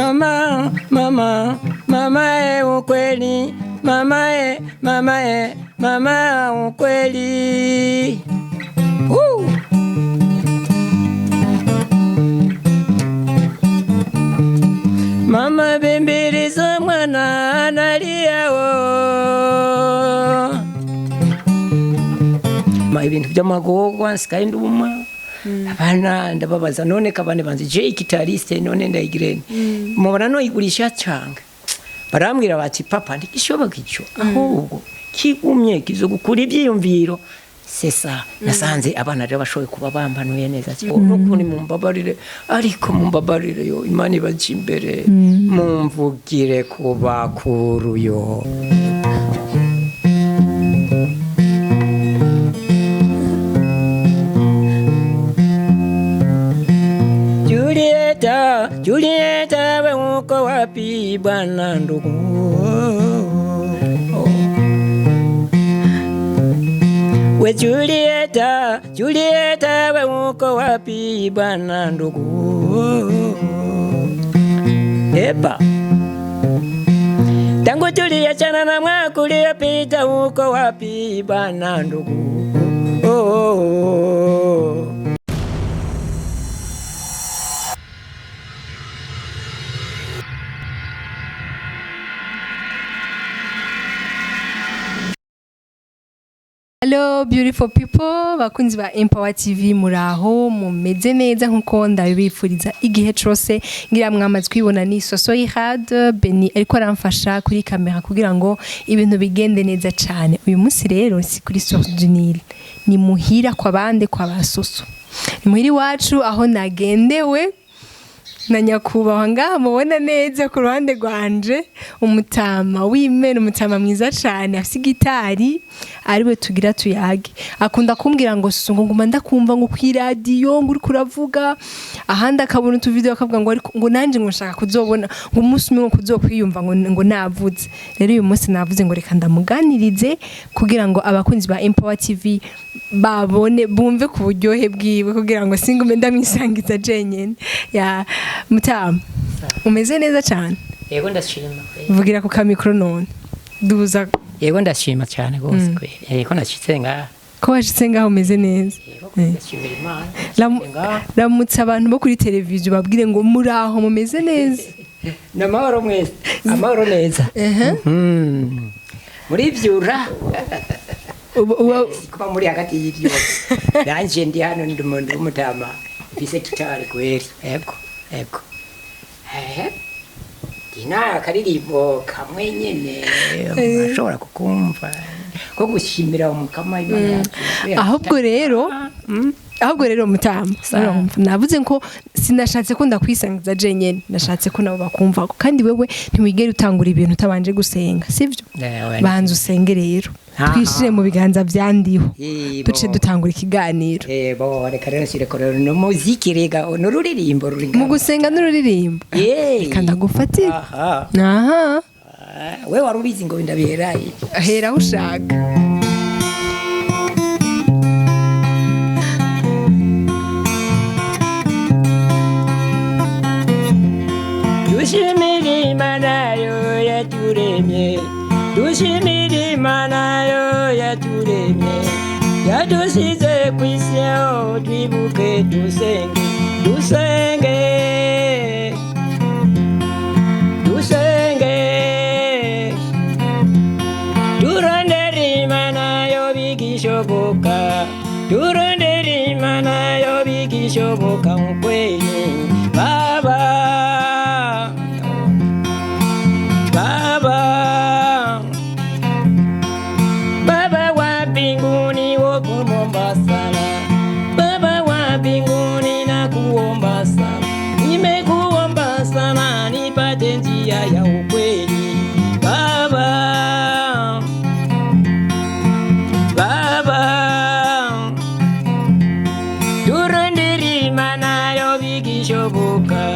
mama, mama, mama ukweli, mama ukweli. Mama bembeleza mwana analia ibintu by'amagorwa sikaye nduma abana ndababaza none kabane banze je gitariste none ndayigirene mubona no igurisha canke barambwira bati papa ndikishoboka ico ahubwo kigumye kizogukura ivyiyumviro sesa nasanze abana rero bashoboye kuba bambanuye neza cyane n'ukuri mumbabarire ariko mumbabarire yo Imana ibaje imbere mumvugire kuba kuru yo Julieta we uko wapi bwana ndugu we Julieta we uko wapi bwana ndugu Epa tangu tuliachana na mwaka uliopita uko wapi bwana ndugu Hello beautiful people bakunzi ba Empower TV muraho mumeze neza nkuko ndabifuriza igihe cyose ngira mwamaze kwibona ni soso y'Ihad Beni ariko aramfasha kuri kamera kugira ngo ibintu bigende neza cyane uyu munsi rero si kuri Source du Nil ni muhira kwa bande kwa basoso ni muhiri wacu aho nagendewe na Nikuva ngaha mubona neza ku ruhande rwanje umutama w'Imena umutama mwiza cyane afite gitari ariwe tugira tuyage akunda kumbwira ngo sungo nguma ndakumva ngo ku radio ngo uri kuravuga ahandi akabona tu video akavuga ngo nanje ngo nshaka kuzobona ngo umunsi umwe kuzokwiyumva ngo navuze rero uyu munsi navuze ngo reka ndamuganirize kugira ngo abakunzi ba Empower TV babone bumve ku buryohe bwiwe kugira ngo singume ndamwisangiza jenyene ya Mutama umeze neza cyane yego ndashima vugira ku kamikro none duza yego ndashima cyane gose yego nashitse ngaha ko washitse ngaho umeze neza ndashimira Imana ramutse abantu bo kuri televiziyo babwire ngo muraho mumeze neza namahoro mwese amahoro neza muri vyura kuba muri hagati y'ibyo yanje ndi hano ndi umuntu w'umutama bise kitari kweri yego dina karirimbo kamwe nyene ushobora kukumva ko gushimira umukama Imana ahubwo rero Mutama navuze ko sinashatse ko ndakwisangiza jenyene nashatse ko nabo bakumva kandi wewe ntiwigere utangura ibintu utabanje gusenga sivyo banze usenge rero twishire mu biganza byandiho duce dutangura ikiganiro reka rero sireko rero no muziki rega n'ururirimbo ruringa mu gusenga n'ururirimbo reka ndagufatira we warubizi ngo ndabiheraye hera ushaka dushimira Imana yo yaturemye dushimira Imana yo yaturemye yadusize ku isi aho twibuke dusenge turondera Imana yo bigishoboka turondera Imana yo bigishoboka mukweli baba wa mbinguni wo kuomba sana baba wa mbinguni na kuomba sana nimekuomba sana nipate njia ya ukweli baba turondera Imana yo bigishoboka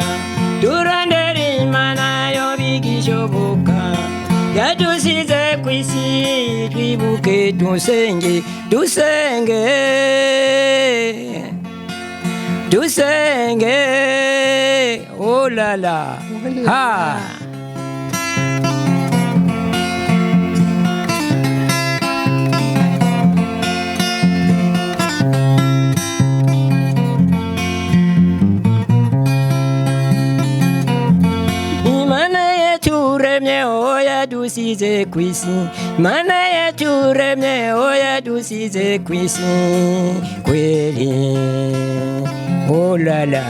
turondera Imana yo bigishoboka yadusize ku isi twibuke dusenge oh oh la la ha oya dusize kwisi mana yaturemye oya dusize kwisi kweli oh la la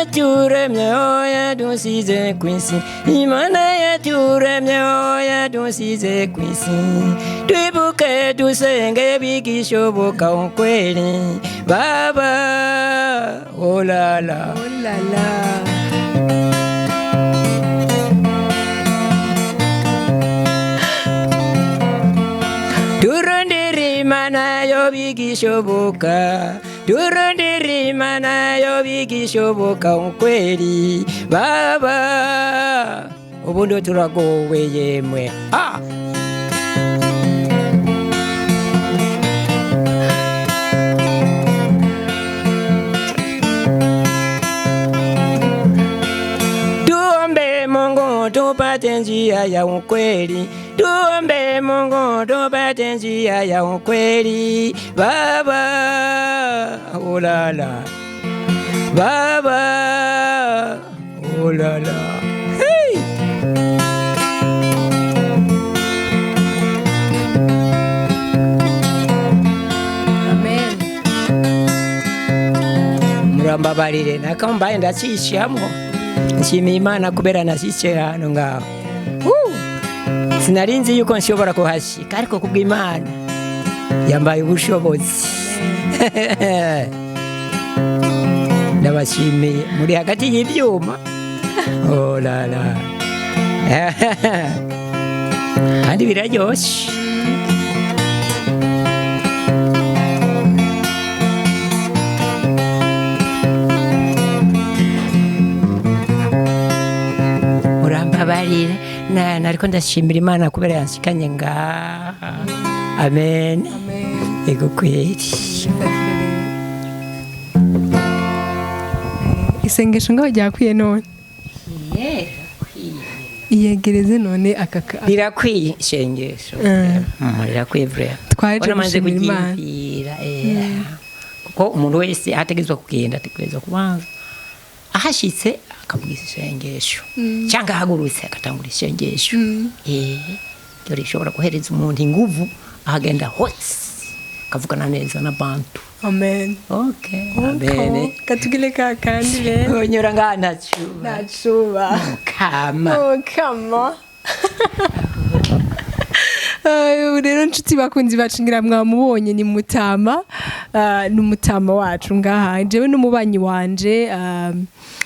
yaturemye oya dusize kwisi imana yaturemye oya dusize kwisi twibuke dusenge bigishoboka ukweli baba oh la la oh la la turundirima nayo bigishoboka turundirima nayo bigishoboka ukweli baba ubundi turagowe yemwe tuombe Mungu tupate njia ya ukweli tuombe Mungu tupate njia ya ukweli baba oh la la baba oh la la hey amen murambabarire nakambaye ndacishamwo nshimiye Imana kubera nasice hano ngaho sinarinzi yuko nshobora kuhashika ariko kubw'Imana yambaye ubushobozi ndabashimiye muri hagati y'ibyuma oh la la kandi biraryoshe murambabarire nariko ndashimira Imana kubera yanshikanye ngaha amen ego kweli isengesho ngaho ryakwiye none iyegereze none akaka rirakwiye isengesho rirakwiye vrema twaje gushimira Imana kuko umuntu wese ategezwa kugenda ategezwa kubanza ahashitse akavuga isengesho cyangwa ahagurutse agatangura isengesho ryo rishobora guhereza umuntu inguvu ahagenda hose akavugana neza n'abantu amen okay amen katugile ka kandi rero onyora ngana nacuba kama rero nshuti bakunzi bacingira mwamubonye ni Mutama n'umutama wacu ngaha jewe n'umubanyi wanje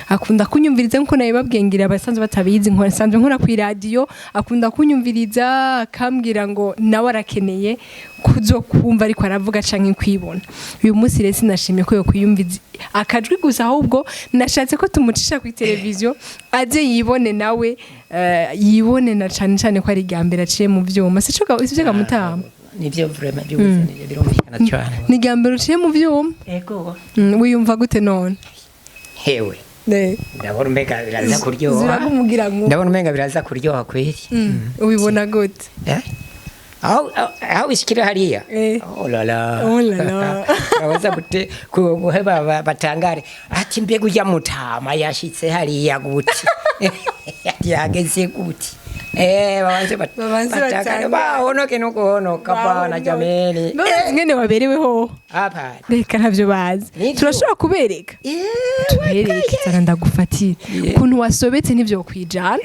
akunda kunyumviriza nkuko nabibabwengira abasanzwe batabizi nkora sanzwe nkora ku radio akunda kunyumviriza akambwira ngo nawe arakeneye kuzokumva ariko aravuga canke kwibona uyu munsi rero sinashimye ko yo kuyumviza akajwi gusa ahubwo nashatse ko tumucisha ku televiziyo aje yibone nawe yibone na cane ko ari gambere aciye mu vyuma sico isivyo Mutama nivyo vraiment birumvikana cyane ni gambere uciye mu vyuma ego wiyumva gute none hewe ndabona umenga biraza kuryoha ndabona umenga biraza kuryoha kweli ubibona gute aho ishikira hariya oh la la abaza gute kuheba batangare ati mbega ujya Mutama yashitse hariya gute yageze gute babanze batangare bahonoke no kuhonoka bana jameli ngene wabereweho apana reka ntavyo bazi turashobora kubereka tubereke cyane ndagufatira kuntu wasobetse nivyo kwijana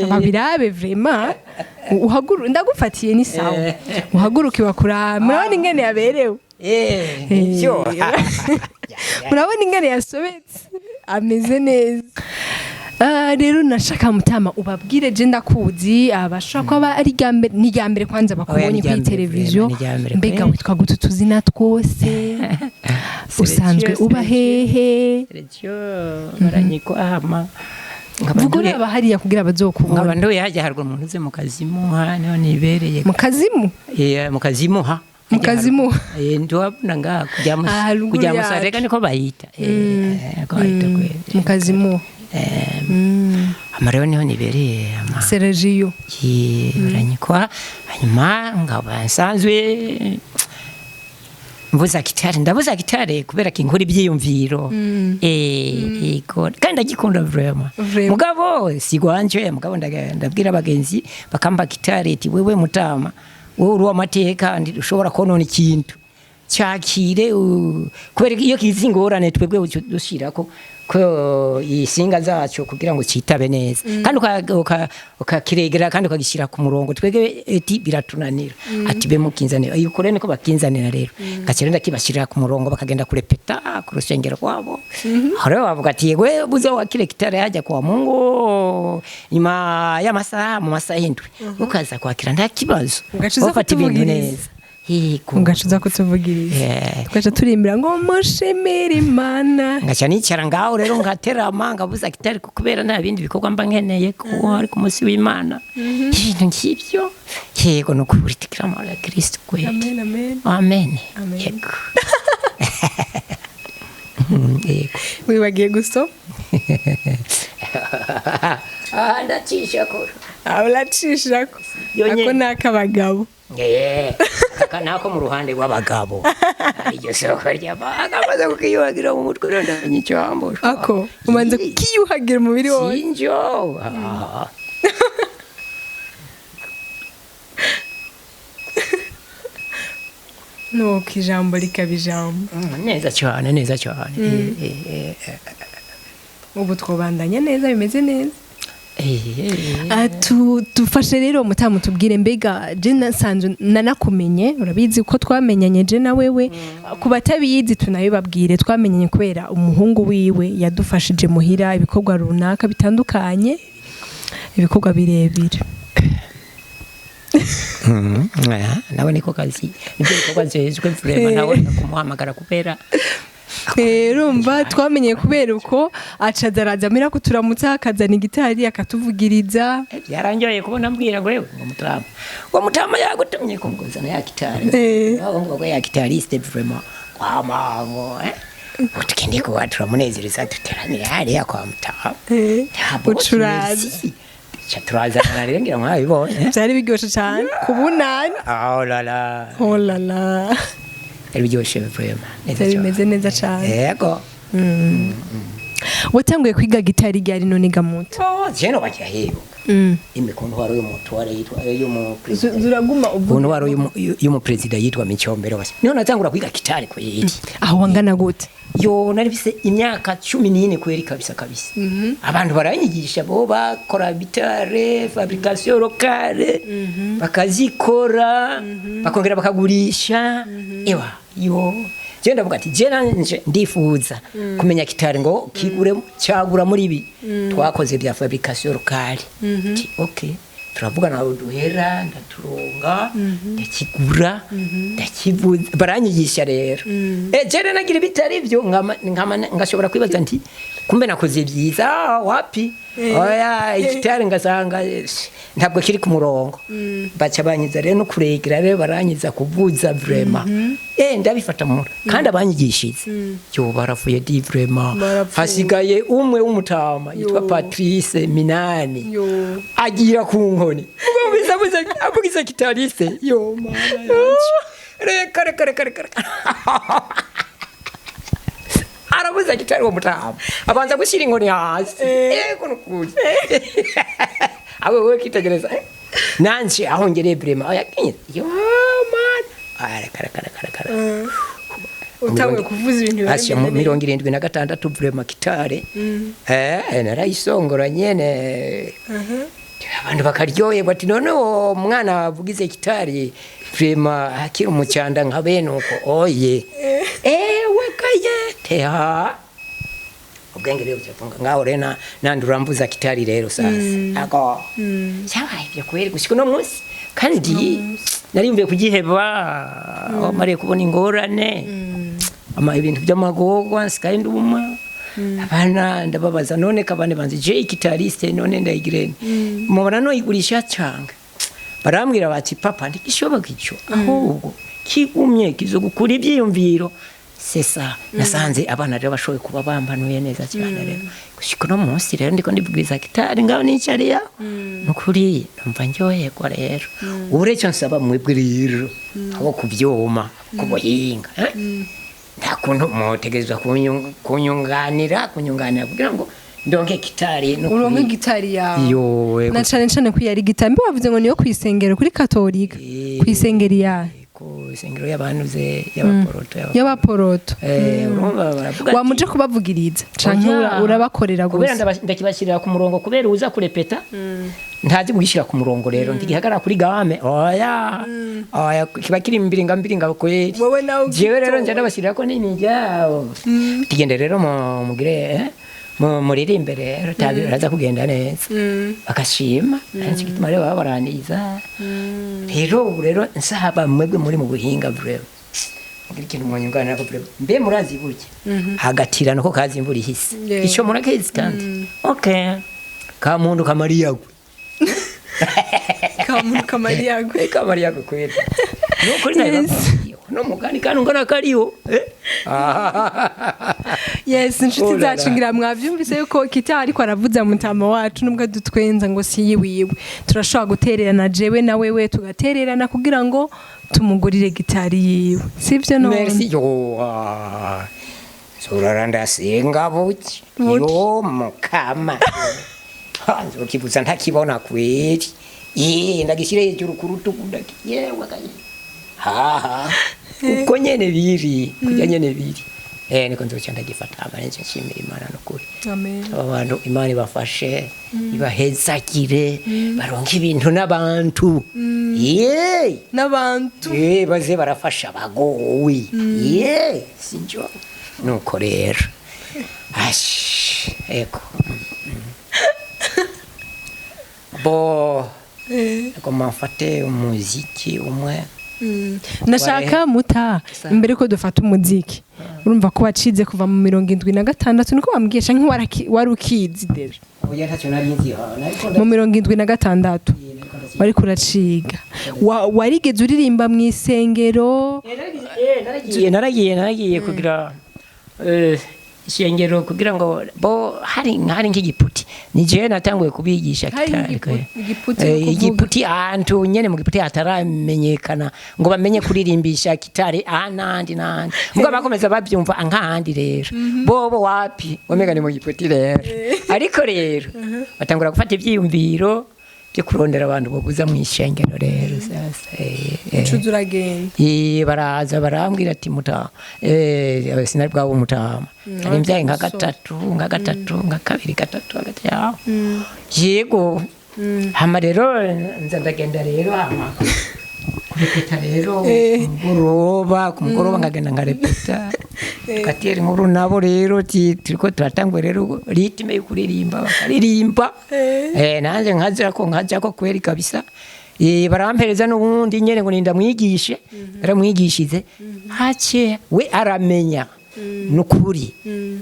babirabe vraiment uhaguru ndagufatiye ni sawa uhaguruke bakura murabona ingene yaberewe byo murabona ingene yasobetse ameze neza rero nashaka Mutama ubabwire je ndakuzi abashaka kuba ari gambere ni gambere kwanza bakubonye kuri televiziyo mbega witwa gututuzina twose usanzwe uba hehe ryo baranyiko ama vuga uraba hariya kugira bazokubona nkaba ndoye hajya harwa umuntu uze mu kazimu hano nibereye mu kazimu mu kazimu ha mu kazimu ndwabona ngaha kujya musareka niko bayita ko bayita kweli mu kazimu amareo niho nibereye Sergio baranyikwa hanyuma ngaba nsanzwe mvuza gitare kubera ko inkuru ivyiyumviro kandi ndagikunda vraiment mugabo sigwanje mugabo ndabwira abagenzi bakamba gitare ati wewe Mutama wowe uri amateka ndi ushobora konona ikintu cyakire kubera iyo kizingorane twebwe dushirako ko isinga zacu kugira ngo citabe neza kandi ukakiregera kandi ukagishira ku murongo twege eti biratunanira ati be mukinzanira yuko niko bakinzanira rero gakirenda kibashirira ku murongo bakagenda kurepeta ku rusengero kwabo hore bavuga ati yegwe buzo wakire kitare hajya kwa Mungu nyuma y'amasaha mu masaha indwi ukaza kwakira nta kibazo ufata ibintu neza ugacuza kutuvugiriza tukaca turimbira ngo mushimire Imana ngaca nicara ngaho rero ngaterama ngabuza kitari kubera nta bindi bikorwa mba nkeneye ko ari ku munsi w'Imana ibintu nk'ibyo yego no kubitikira mu ya Kristo kweli amen yego wibagiye guso ndacisha ko uracisha ko ako nakabagabo nako mu ruhande rw'abagabo iryo soko ry'abagabo kukiyuhagira mu mutwe ndanye cyambo ako umanze kukiyuhagira umubiri wose sinjo no kijambo likabijambo neza cyane ubu twobandanya neza bimeze neza tufashe rero Mutama tubwire mbega je nasanzwe nanakumenye urabizi ko twamenyanye je na wewe ku batabizi tunabibabwire twamenyanye kubera umuhungu wiwe yadufashije muhira ibikorwa runaka bitandukanye ibikorwa birebire nawe niko kazi nibyo bikorwa zezwe vraiment nawe kumuhamagara kubera rumva twamenye kubera uko acadaraza mira kuturamutsa akazana igitari akatuvugiriza byarangiye kubona mbwira ngo yewe Mutama yagutumye kongozana ya gitari ngo ya gitariste vraiment kwamango utikende ko turamunezereza duteranira hariya kwa Mutama ucuraza turazana rero ngira mwabibonye byari biryoshe cyane kubunani oh la la biryoshe vraiment bimeze neza cyane yego watanguye kwiga gitari ryari none gamuta jeno bajya hebuka imikono waro y'umutware yitwa zuraguma ubu waro y'umupresident yitwa Micombero basi niho natangura kwiga gitari ko yiti aho wangana gute yo nari bise imyaka 14 kweri kabisa abantu baranyigisha bo bakora gitare fabrication locale bakazikora bakongera bakagurisha ewa yo je ndavuga ati je nanje ndifuza kumenya gitare ngo kigure cyagura muri ibi twakoze bya fabrication locale okay turavuga nawe duhera ndaturonga ndakigura ndakivuza baranyigisha rero je nagira bitari byo ngashobora kwibaza nti kumbe nakoze byiza wapi oya igitare ngasanga ntabwo kiri ku murongo baca banyiza rero no kuregera rero baranyiza kuvuza vraiment ndabifata mura kandi abanyigishize yo baravuye di vraiment hasigaye umwe w'Umutama yitwa Patrice Minani agira ku nkoni ubwo bizabuza avugiza gitariste yo mama reka arabuza gitari wo Mutama abanza gushira inkoni hasi yego nukuze abo we kitegereza nanje aho ngere vraiment yakinye yo man kara utawe kuvuza ibintu asya 76 vraiment gitare narayisongora nyene abantu bakaryoye bati none umwana avugize gitari vraiment akiri umucyanda nka bene uko oye wekaye ubwenge rero cyafunga ngaho rena nandurambuza gitari rero sasa ako cyabaye byo kweri gushika no munsi kandi narimbiye kugiheba mariye kubona ingorane ama ibintu by'amagorwa sikaye nduma abana ndababaza none kabane banze je gitariste none ndayigirene mubona no igurisha canke barambwira bati papa ntikishoboka ico ahubwo kigumye kizogukura ivyiyumviro sesa nasanze abana rero bashoboye kuba bambanuye neza cyane rero gushika no munsi rero ndiko ndibwiriza gitari ngaho nicariya nukuri numva ndyoherwa rero ubureco nsaba mwebwe rero abo kuvyoma kubuhinga nta kuntu mutegerezwa kunyunganira kugira ngo ndonke gitari uronke gitari yawe yowe na cane ko yari gitari mbe bavuze ngo niyo kwisengero kuri katolika kwisengero yawe isengero y'abanuze y'abaporoto wamuje kubavugiriza canke urabakorera gusa kubera ndakibashirira ku murongo kubera uza kurepeta ntazi gushira ku murongo rero ndigihagara kuri game oya kiba kiri mbiringa kweri jewe rero nje ndabashirira ko nini jao tigende rero mugire muririmbe rero raza kugenda neza akashima nanzi gituma rero babaraniza rero nsaba mwebwe muri mu buhinga bro ngira ikintu mwanyungana ko bro mbe murazi burya hagatirana ko kazi imvura ihise ico murakizi kandi okay kamuntu kamariyago kamariyago kwera nuko nayo no mugani kandi ngona kariho yes inshuti zacu ngira mwavyumvise yuko kita ariko aravuza Mutama wacu nubwo dutwenza ngo si yiwiwe turashobora gutererana jewe na wewe tugatererana kugira ngo tumugurire gitari yiwe sivyo no merci yo soraranda senga buki yo mukama hanzo kibuza ntakibona kweri ndagishire hejuru kurutuku yewe kaye uko nyene biri kujya nyene biri niko nzoca ndagifata amanenje nshimira Imana nukuri amen abantu Imana ibafashe ibahezagire baronka ibintu n'abantu n'abantu baze barafasha abagowe sinjo nuko rero eko bo eko mafate umuziki umwe nashaka muta imbere ko dufata umuziki urumva ko wacize kuva mu 76 niko bambwiye canke warukizi deje oya ntacyo narinzi mu 76 wari kuraciga warigeze uririmba mu isengero naragiye kugira ishengero kugira ngo bo hari nk'igiputi ni je natanguye kubigisha igiputi ahantu nyene mu giputi hataramenyekana ngo bamenye kuririmbisha gitari nandi ngo bakomeza babyumva nk'ahandi rero bobo wapi wamegane mu giputi rero ariko rero batangura gufata ivyiyumviro byo kurondera abantu boguza mu ishengero rero cuzura genda baraza barambwira ati Mutama sinari bwabo Mutama ari mbyaye nka gatatu nka kabiri gatatu hagati yaho yego hama rero nza ndagenda rero hama kurepeta rero ku mugoroba ngagenda ngarepeta kateri nkuru nabo rero turiko turatangwe rero ritime yo kuririmba bakaririmba nanje nkajya ko kweri kabisa barampereza n'ubundi nyene ngo ninda mwigishe baramwigishize hace we aramenya nukuri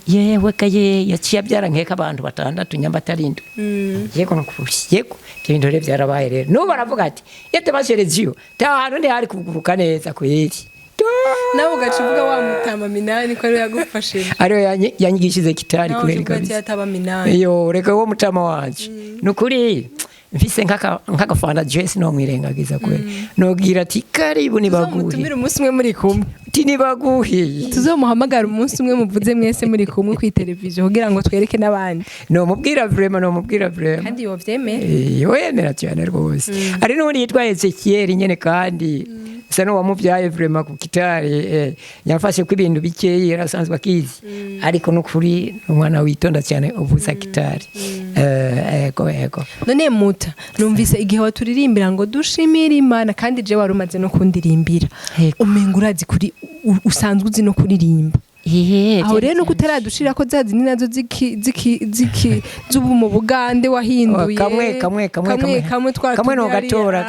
yewe kaye yaciye abyara nkeka abantu batandatu nyamba tarindwe yego nukuri yego ibintu rero byarabaye rero no baravuga ati yete bashereziyo tahano ndi hari kuguruka neza kweri nawe ugacuvuga wa Mutama minani ko ari yagufashije ariyo yanyigishize kitari kweri kabisa yo reka wo Mutama wanje nukuri mfise nk'agafana Jesse no mwirengagiza kwe nogira ati karibu nibaguhe mutumira umunsi umwe muri kumwe nibaguhe tuzomuhamagara umunsi umwe muvuze mwese muri kumwe ku televiziyo kugira ngo twereke n'abandi no mubwira vraiment kandi yo vyemera yemera cyane rwose ari n'undi yitwa Ezekiel nyene kandi isa no wamuvyaye vraiment ku kitari yafashe ko ibintu bikeye yarasanzwe akizi ariko nukuri umwana witonda cyane uvuza kitari ego none Muta numvise igihe waturirimbira ngo dushimira Imana kandi je warumaze no kundirimbira umenga urazi kuri usanzwe uzi no kuririmba aho rero nuko utaradushira ko zazi ni nazo ziki zubu mu Bugande wahinduye kamwe no gatora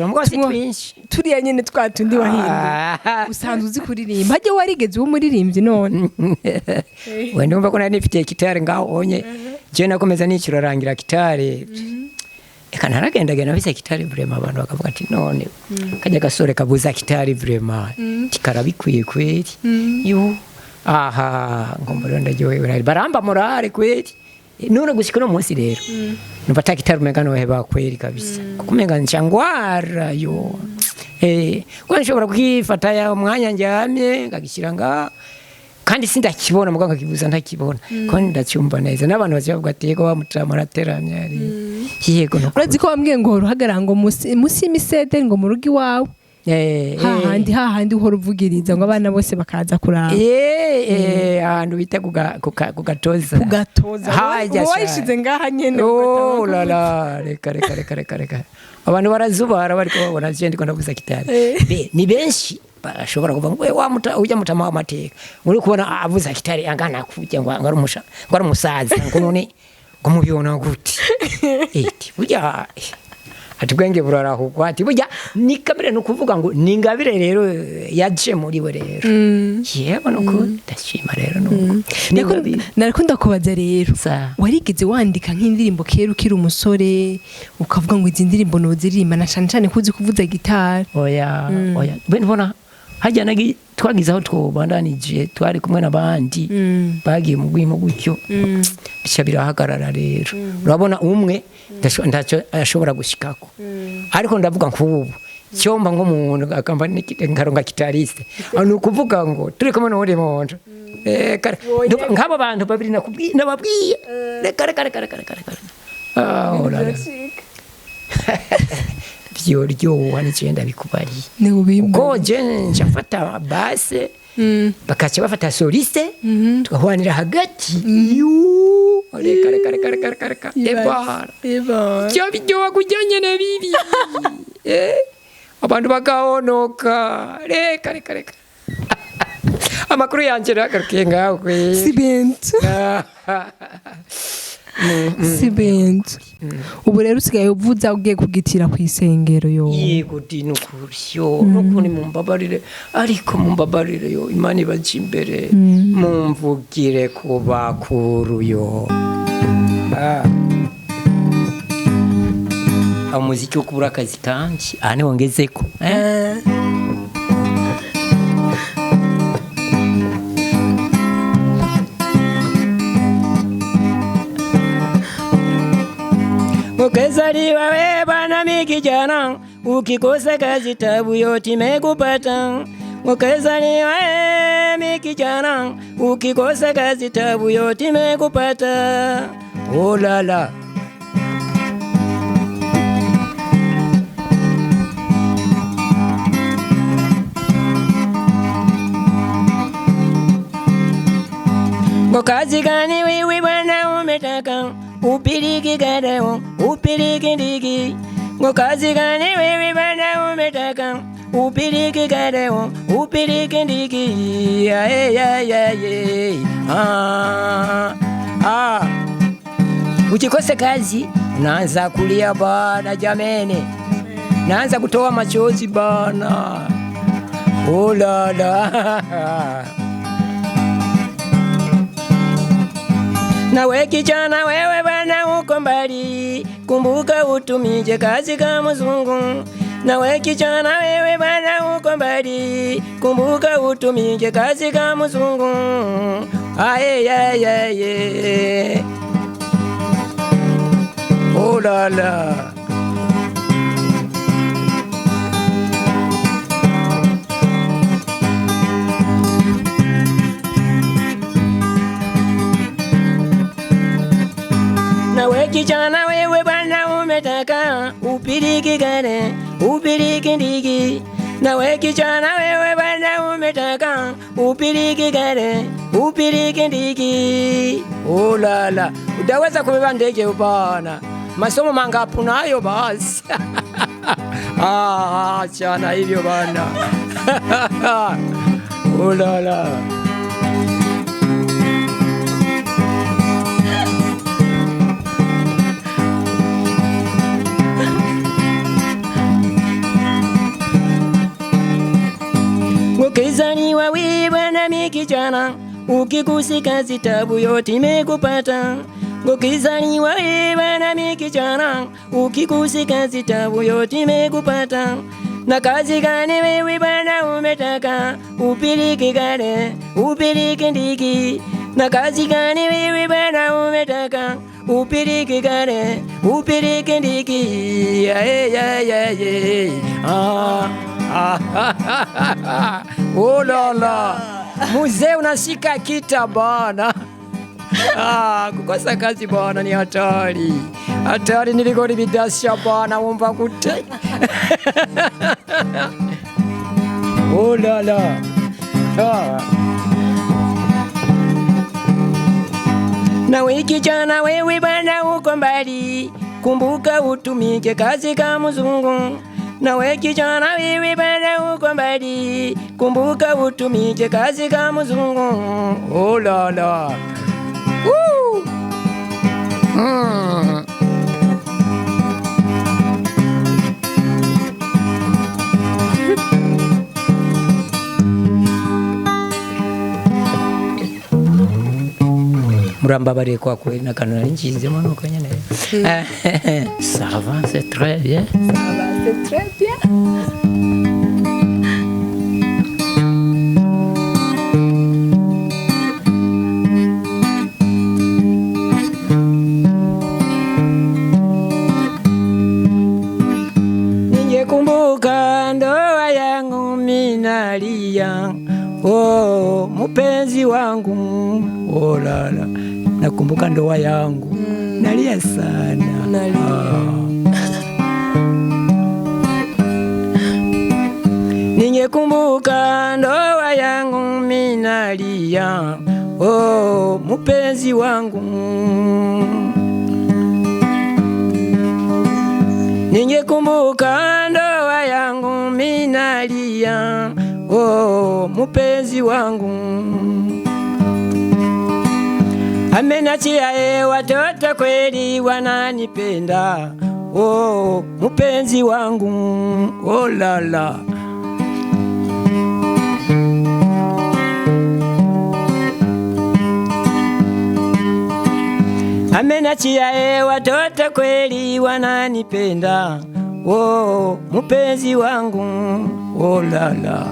mwose twinshi turiya nyene twatundi wahinduye usanzwe uzi kuririmba haje warigeze umuririmbyi none we ndumva ko nari nifite gitare ngaho onye je nakomeza nicurarangira gitare eka naragendagenda bise gitare vraiment abantu bakavuga ati none kajya gasore kabuza gitare vraiment tikarabikwiye kweri yo aha ngombora ndajoye baramba morale kweli none gushika no munsi rero numva takitari mengano heba kweli kabisa kumenga nchangwara yo kwa nshobora kwifata ya mwanya njamye ngagishira nga kandi sindakibona muganga kibuza ntakibona ko ndacyumva neza n'abantu bazivuga ati yego Mutama arateramye ari yego no urazi ko bambwiye ngo ruhagara ngo musi misede ngo mu rugi wawe hahandi uhora uvugiriza ngo abana bose bakaza kuraba ahantu bita kugatoza wayishize ngaha nyene lala reka abantu barazubara bariko babona je ndiko ndavuza gitari ni benshi bashobora kuvuga ngo ujya Mutama w'amateka uri kubona avuza gitari angana kujya ngo ari umusaza ngo none ngo mubibona gute burya atubwenge burarahugwa ati burya ni kamere no kuvuga ngo ni ngabire rero yaje muri we rero yego nuko ndashima rero nuko narakunda kubaza rero warigeze wandika nk'indirimbo kera ukiri umusore ukavuga ngo izi ndirimbo no ziririmba na cyane kuzi kuvuza gitari oya mbona hajya nagi twagize aho twobandanije twari kumwe n'abandi bagiye mu gwimo gutyo bica birahagarara rero urabona umwe ndacho ashobora gushikako ariko ndavuga nk'ubu cyomba nk'umuntu akamba nkaronga gitariste anu kuvuga ngo turi kumwe n'uri muntu nk'abo bantu babiri nababwiye reka byoryoha n'icenda bikubari ubwo je nshafata base bakaca bafata soliste tugahwanira hagati reka ebara cyo biryoha kujyanye na bibi abantu bagahonoka reka amakuru yanje ragarukiye ngaho kwe si benzo ubu rero usigaye uvuza ugiye kugitira ku isengero yo yego dinukuriyo nukuni mumbabarire ariko mumbabarire yo Imana ibaje imbere mumvugire ku bakuru yo umuziki wo kubura akazi kanji ane wongezeko Ukizaliwa wewe bwana mikijana, ukikosa kazi tabu yote imekupata. Ukizaliwa wewe mikijana, ukikosa kazi tabu yote imekupata. Oh la la. Kazi gani wewe bwana umetaka? Upiliki gadeo, upiliki ndiki. Kazi gani wewe bwana umetaka? Upiliki gadeo, upiliki ndiki. Ukikosa kazi unaanza kulia bana jamene, naanza kutoa machozi bana. Oh la la. Nawe kijana wewe bana uko mbali, kumbuka utumije kazi kama mzungu. Nawe kijana wewe bana uko mbali, kumbuka utumije kazi kama mzungu. Oh la la. Nawe kijana wewe bwana umetaka upiliki gane, upiliki ndiki. Nawe kijana wewe bwana umetaka upiliki gane, upiliki ndiki. Oh la la, utaweza kubeba ndege bwana. Masomo mangapi nayo basi. Achana hivyo bwana. Oh la la. Ukizaliwa wewe bwana mikijana, ukikusika zitabu yote imekupata. Ukizaliwa wewe bwana mikijana, ukikusika zitabu yote imekupata. Na kazi gani wewe bwana umetaka, upilike gani, upilike ndiki. Na kazi gani wewe bwana umetaka, upilike gani, upilike ndiki. Oh la la, mzee unashika kita bana. Kukosa kazi bana ni hatari. Hatari niliko libidasha bana, umva kute. Oh la la. Na wiki jana wewe bana uko mbali, kumbuka utumike kazi kama mzungu. Na wiki jana wewe bana uko mbali, kumbuka utumike kazi kama mzungu. Oh la la. Woo! Murambabare kwa kweli na kanuna nchize mwana kwenye ne. Ça va, c'est très bien. Ça va, c'est très bien. Ningekumbuka ndoa yangu minalia, oh mpenzi wangu, oh lala. Nakumbuka ndoa yangu, nalia sana. Ningekumbuka ndoa yangu minalia, oh mpenzi wangu. Ningekumbuka ndoa yangu minalia, oh mpenzi wangu. Amenachia watoto kweli wananipenda, oh mpenzi wangu, oh la la. Amenachia watoto kweli wananipenda, oh mpenzi wangu, oh la la.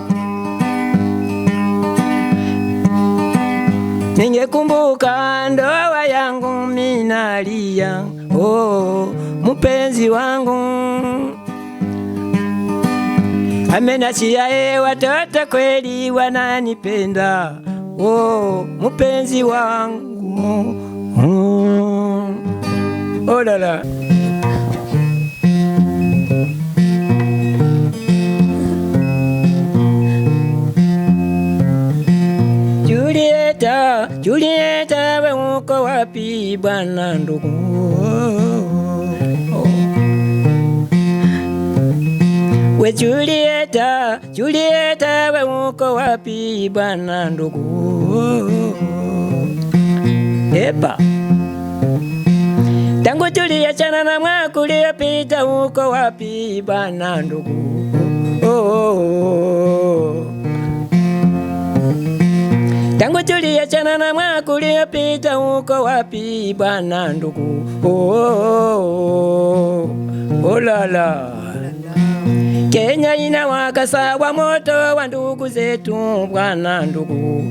Ningekumbuka ndoa yangu minalia, oh mpenzi wangu. Amenachia watoto kweli wananipenda, oh mpenzi wangu. Oh la la. Julieta, we uko wapi bwana ndugu? We Julieta, we uko wapi bwana ndugu? Epa. Tangu tuliachana na mwaka uliopita, uko wapi bwana ndugu? Tangu tuliachana na mwaka uliopita, uko wapi bwana ndugu? Oh la la. Kenya inawaka sawa moto wa ndugu zetu bwana ndugu.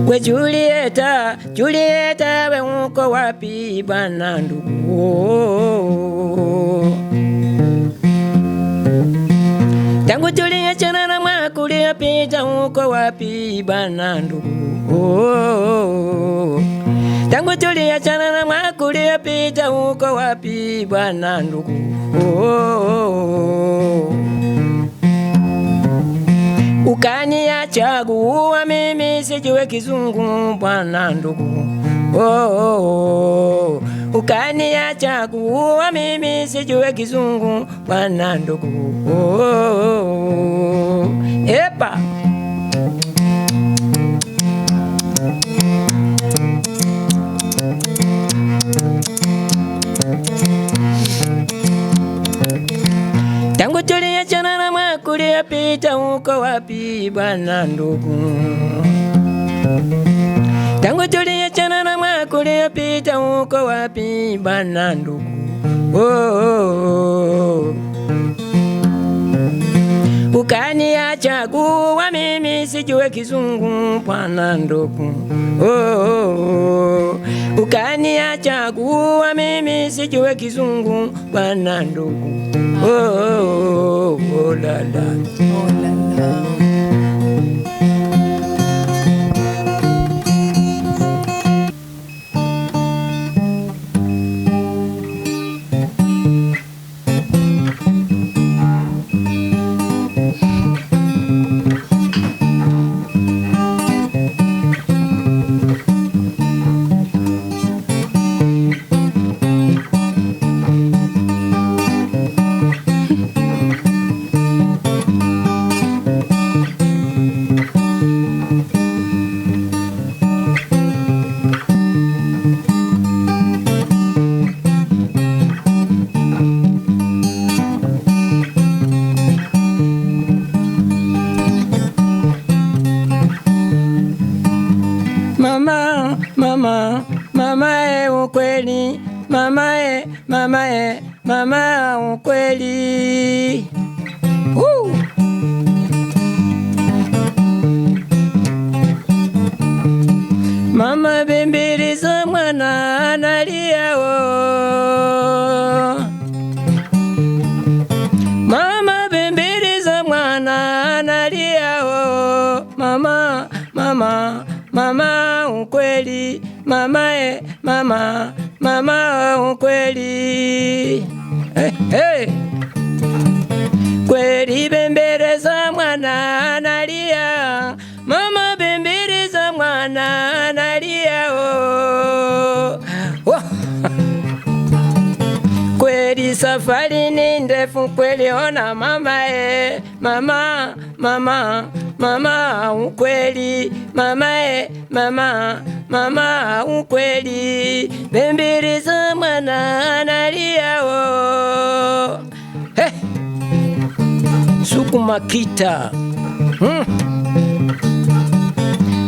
We Julieta, we uko wapi bwana ndugu? Tangu tuliachana na mwaka uliopita, uko wapi bwana ndugu? Tangu tuliachana na mwaka uliopita, uko wapi bwana ndugu? Ukaniacha kuwa mimi sijue kizungu bwana ndugu. Ukaniacha kuwa mimi sijue kizungu bwana ndugu. Epa. tangu tuliachana na mwakuli yapita uko wapi bwana ndugu? Tangu tuliachana na mwakuli yapita uko wapi bwana ndugu? Ukaniacha kuwa mimi sijue kizungu bwana ndugu. Ukaniacha kuwa mimi sijue kizungu bwana ndugu. La la. Ukweli mama ukweli. Mama bembeleza mwana analia Mama bembeleza mwana analia Mama ukweli mama ukweli. Hey. Kweli bembeleza mwana analia mama bembeleza mwana analia Kweli safari ni ndefu kweli ona mama mama ukweli mama ukweli bembeleza mwana analia Hey. Sukuma kita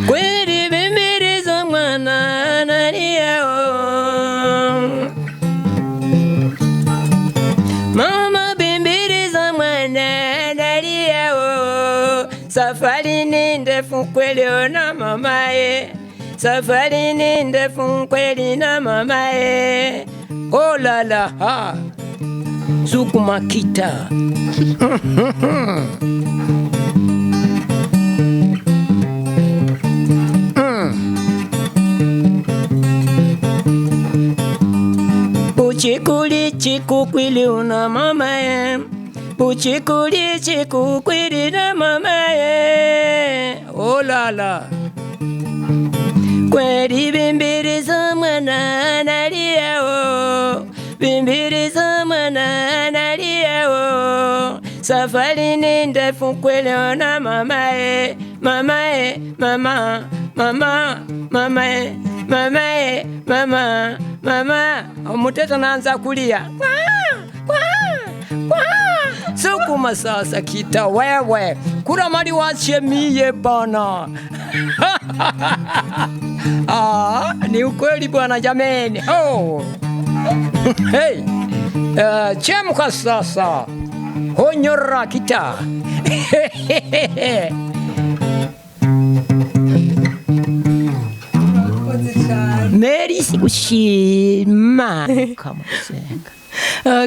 kweli bembeleza mwana analia mama bembeleza mwana analia safari ni ndefu kweli ona mamae safari ni ndefu kweli na mamae la la sukuma kita Uchikuli chiku kwili una mamae Uchikuli chiku kwili na mamae la la Kweli bembeleza mwana analia bembeleza mwana analia safari ni ndefu kweli ona mamae mama mtoto anaanza kulia sukuma sasa kita wewe kula mali wache mie bana. Ni ukweli bwana jameni. Hey. Chemka sasa honyora kita. Meri sikushima kama senga.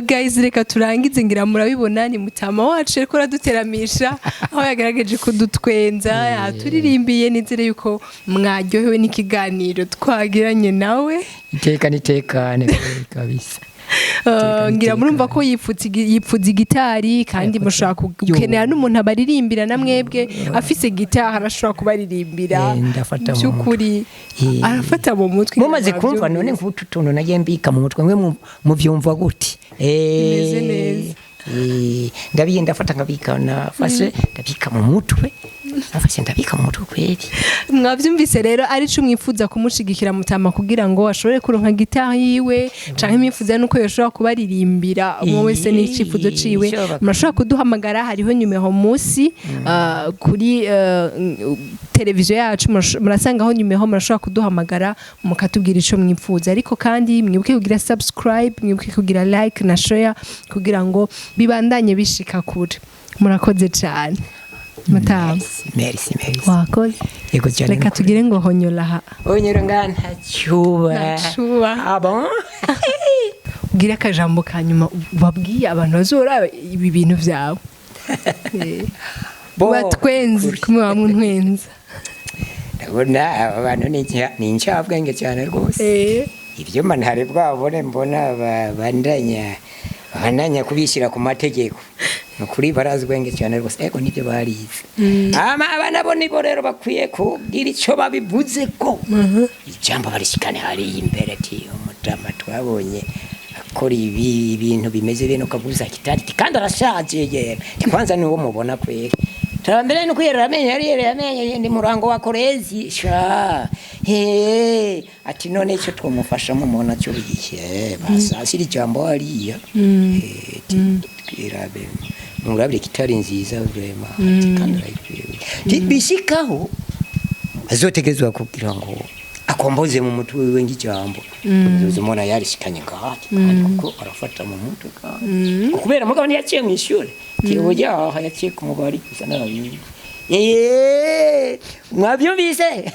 Guys reka turangize ngira murabibona ni Mutama wacu ariko raduteramisha aho yagaragaje kudutwenza turirimbiye nizere yuko mwaryohewe n'ikiganiro twagiranye nawe itekane kabisa. Ngira murumva ko yipfuza gitari kandi mushaka gukenera n'umuntu abaririmbira na mwebwe afise gitari arashobora kubaririmbira cyukuri arafata mu mutwe mumaze kumva none nk'ututuntu nagiye mbika mu mutwe mwe muvyumva gute imeze neza ndabiye ndafata ngabika na fase ndabika mu mutwe nafashe ndabika mu kweli. Mwavyumvise rero ari cyo mwifuza kumushigikira Mutama kugira ngo ashobore kuronka gitari yiwe canke mwifuza nuko yoshobora kubaririmbira umwe wese n'icifuzo ciwe murashobora kuduhamagara hariho numero musi kuri televiziyo yacu murasangaho numero murashobora kuduhamagara mukatubwira ico mwifuza ariko kandi mwibuke kugira subscribe mwibuke kugira like na share kugira ngo bibandanye bishika kure murakoze cyane Mutama merci wakoze yego cyane reka tugire ngo honyola ngana chuba bon gira akajambo kanyuma babwiye abantu bazora ibi bintu byawe batwenze kumwe bamwe ntwenza ndabona abantu ni ncabwenge cyane rwose ibyo ntare bwabone mbona bandanya kubishyira ku mategeko nukuri barazwenge cyane rwose ego nibyo barize abana bo nibo rero bakwiye kugira icyo babivuze ko ijambo barishikane hari imbere ati Mutama twabonye akora ibi bintu bimeze bino kabuza kitari kandi arashaje yera kwanza ni wo mubona kwere Tambere nuko yamenye ndi murango wa korezi sha ati none icyo twamufasha mu mona cyo bigiye basasira ijambo hariya twirabe murabire kitari nziza vrema kandi bishikaho azotegezwa kugira ngo akomboze mu mutwe wiwe ngijambo uzumona yarishikanye ngati kuko arafata mu mutwe kandi kubera mugabo yaciye mu ishure kibuja yaciye ku mubari gusa n'abindi mwabyumvise